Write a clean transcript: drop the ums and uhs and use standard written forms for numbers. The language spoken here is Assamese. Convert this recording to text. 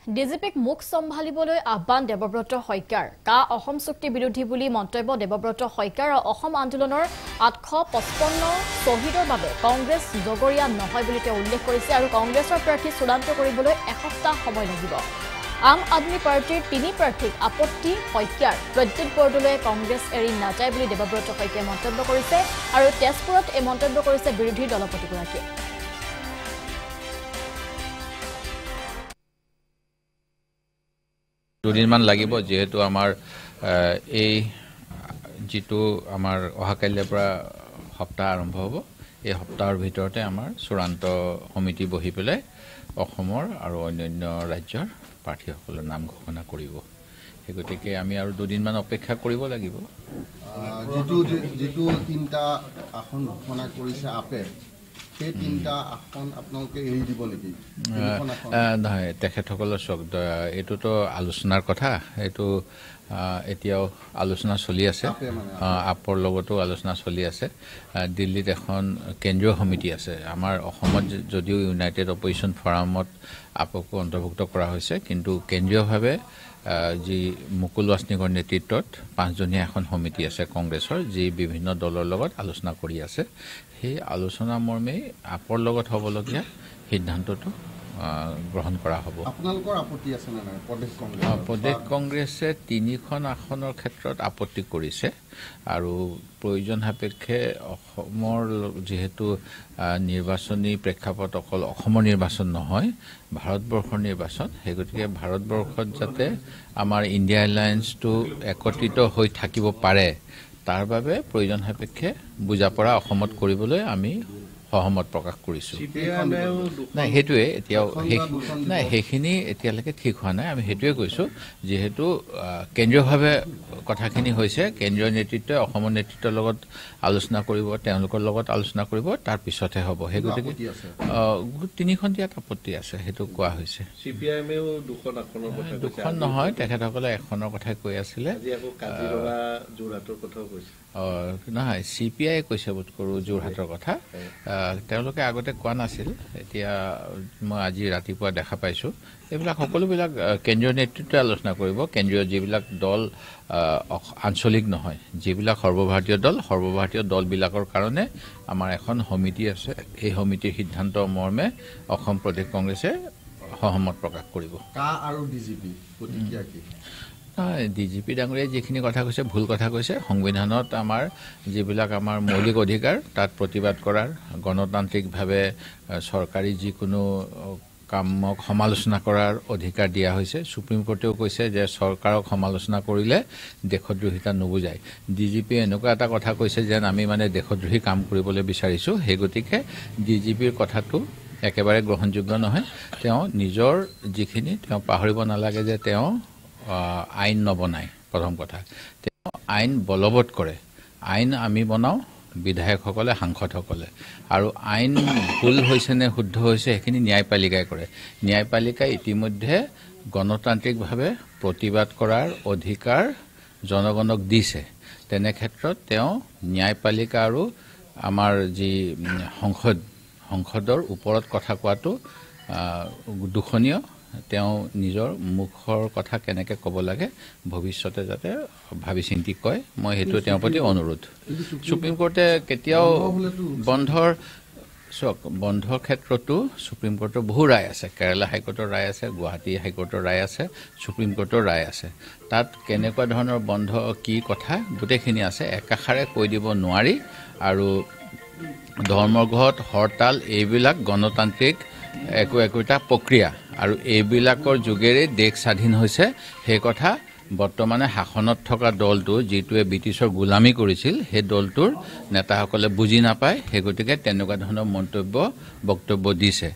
ডিজিপিক মুখ সম্ভালিবলৈ আহ্বান দেৱব্ৰত শইকীয়াৰ কা অসম চুক্তি বিৰোধী বুলি মন্তব্য দেৱব্ৰত শইকীয়াৰ অসম আন্দোলনৰ 855 শ্বহীদৰ বাবে কংগ্ৰেছ জগৰীয়া নহয় বুলি তেওঁ উল্লেখ কৰিছে আৰু কংগ্ৰেছৰ প্ৰাৰ্থী চূড়ান্ত কৰিবলৈ এসপ্তাহ সময় লাগিব আম আদমি পাৰ্টিৰ তিনি প্ৰাৰ্থীক আপত্তি শইকীয়াৰ প্ৰদ্যুৎ বৰদলৈয়ে কংগ্ৰেছ এৰি নাযায় বুলি দেৱব্ৰত শইকীয়াই মন্তব্য কৰিছে আৰু তেজপুৰত এই মন্তব্য কৰিছে বিৰোধী দলপতিগৰাকীয়ে দুদিনমান লাগিব যেহেতু আমাৰ এই যেটো আমাৰ অহাকাইলৈৰ পৰা সপ্তাহ আৰম্ভ হ'ব এই সপ্তাহৰ ভিতৰতে আমাৰ চূড়ান্ত সমিতি বহি পেলাই অসমৰ আৰু অন্যান্য ৰাজ্যৰ প্ৰাৰ্থীসকলৰ নাম ঘোষণা কৰিব এই গতিকে আমি আৰু দুদিনমান অপেক্ষা কৰিব লাগিব যেটো তিনটা আসন ঘোষণা কৰিছে আপে সেই তিনটা আসন আপোনালোকে এৰি দিব নেকি নহয় তেখেতসকলৰ এইটোতো আলোচনাৰ কথা এইটো এতিয়াও আলোচনা চলি আছে আপৰ লগতো আলোচনা চলি আছে দিল্লীত এখন কেন্দ্ৰীয় সমিতি আছে আমাৰ অসমত যদিও ইউনাইটেড অপজিশ্যন ফৰামত আপকো অন্তৰ্ভুক্ত কৰা হৈছে কিন্তু কেন্দ্ৰীয়ভাৱে যি মুকুল ৱাছনিকৰ নেতৃত্বত পাঁচজনীয়া এখন সমিতি আছে কংগ্ৰেছৰ যি বিভিন্ন দলৰ লগত আলোচনা কৰি আছে সেই আলোচনা মৰ্মে আপৰ লগত হ'বলগীয়া সিদ্ধান্তটো গ্ৰহণ কৰা হ'ব আপোনালোকৰ আপত্তি আছে নে নাই প্ৰদেশ কংগ্ৰেছে তিনিখন আসনৰ ক্ষেত্ৰত আপত্তি কৰিছে আৰু প্ৰয়োজন সাপেক্ষে অসমৰ যেহেতু নিৰ্বাচনী প্ৰেক্ষাপট অকল অসমৰ নিৰ্বাচন নহয় ভাৰতবৰ্ষৰ নিৰ্বাচন সেই গতিকে ভাৰতবৰ্ষত যাতে আমাৰ ইণ্ডিয়া এলায়েন্সটো একত্ৰিত হৈ থাকিব পাৰে তাৰ বাবে প্ৰয়োজন সাপেক্ষে বুজাপৰা অসমত কৰিবলৈ আমি সহমত প্ৰকাশ কৰিছো নাই হেতুৱে এতিয়াও নাই সেইখিনি এতিয়ালৈকে ঠিক হোৱা নাই আমি হেতুৱে কৈছো যেহেতু কেন্দ্ৰীয়ভাৱে কথাখিনি হৈছে কেন্দ্ৰীয় নেতৃত্বই অসমৰ নেতৃত্বৰ লগত আলোচনা কৰিব তেওঁলোকৰ লগত আলোচনা কৰিব তাৰ পিছতহে হ'ব সেই গতিকে তিনিখন দিয়াত আপত্তি আছে সেইটো কোৱা হৈছে সিপিআইএমেও দুখন আসনৰ কথা কৈছে দুখন নহয় তেখেতসকলে এখনৰ কথা কৈ আছিলে আজি আকৌ কাজিৰঙা যোৰহাটৰ কথাও কৈছে নহয় চিপিআই কৈছে বোধ কৰোঁ যোৰহাটৰ কথা তেওঁলোকে আগতে কোৱা নাছিল এতিয়া মই আজি ৰাতিপুৱা দেখা পাইছোঁ এইবিলাক সকলোবিলাক কেন্দ্ৰীয় নেতৃত্বই আলোচনা কৰিব কেন্দ্ৰীয় যিবিলাক দল আঞ্চলিক নহয় যিবিলাক সৰ্বভাৰতীয় দলবিলাকৰ কাৰণে আমাৰ এখন সমিতি আছে এই সমিতিৰ সিদ্ধান্ত মৰ্মে অসম প্ৰদেশ কংগ্ৰেছে সহমত প্ৰকাশ কৰিব কা আৰু ডিজিপি প্ৰতিক্ৰিয়া কি ডিজিপি ডাঙৰীয়াই যিখিনি কথা কৈছে ভুল কথা কৈছে সংবিধানত আমাৰ যিবিলাক আমাৰ মৌলিক অধিকাৰ তাত প্ৰতিবাদ কৰাৰ গণতান্ত্ৰিকভাৱে চৰকাৰী যিকোনো কামক সমালোচনা কৰাৰ অধিকাৰ দিয়া হৈছে সুপ্ৰিম কোৰ্টেও কৈছে যে চৰকাৰক সমালোচনা কৰিলে দেশদ্ৰোহিতা নুবুজায় ডিজিপিয়ে এনেকুৱা এটা কথা কৈছে যেন আমি মানে দেশদ্ৰোহী কাম কৰিবলৈ বিচাৰিছোঁ সেই গতিকে ডিজিপিৰ কথাটো একেবাৰে গ্ৰহণযোগ্য নহয় তেওঁ নিজৰ যিখিনি তেওঁ পাহৰিব নালাগে যে তেওঁ আইন নবনায় প্ৰথম কথা তেওঁ আইন বলবৎ কৰে আইন আমি বনাওঁ বিধায়কসকলে সাংসদসকলে আৰু আইন ভুল হৈছে নে শুদ্ধ হৈছে সেইখিনি ন্যায়পালিকাই কৰে ন্যায়পালিকাই ইতিমধ্যে গণতান্ত্ৰিকভাৱে প্ৰতিবাদ কৰাৰ অধিকাৰ জনগণক দিছে তেনে ক্ষেত্ৰত তেওঁ ন্যায়পালিকা আৰু আমাৰ যি সংসদৰ ওপৰত কথা কোৱাটো দুখনীয় তেওঁ নিজৰ মুখৰ কথা কেনেকৈ ক'ব লাগে ভৱিষ্যতে যাতে ভাবি চিন্তি কয় মই সেইটো তেওঁৰ প্ৰতি অনুৰোধ সুপ্ৰিম কোৰ্টে কেতিয়াও বন্ধৰ ক্ষেত্ৰতো সুপ্ৰিম কোৰ্টৰ বহু ৰায় আছে কেৰালা হাইকোৰ্টৰ ৰায় আছে গুৱাহাটী হাইকোৰ্টৰ ৰায় আছে সুপ্ৰিম কোৰ্টৰ ৰায় আছে তাত কেনেকুৱা ধৰণৰ বন্ধ কি কথা গোটেইখিনি আছে একাষাৰে কৈ দিব নোৱাৰি আৰু ধৰ্মঘট হৰতাল এইবিলাক গণতান্ত্ৰিক একোটা প্ৰক্ৰিয়া আৰু এইবিলাকৰ যোগেৰে দেশ স্বাধীন হৈছে সেই কথা বৰ্তমানে শাসনত থকা দলটো যিটোৱে ব্ৰিটিছৰ গোলামী কৰিছিল সেই দলটোৰ নেতাসকলে বুজি নাপায় সেই গতিকে তেনেকুৱা ধৰণৰ বক্তব্য দিছে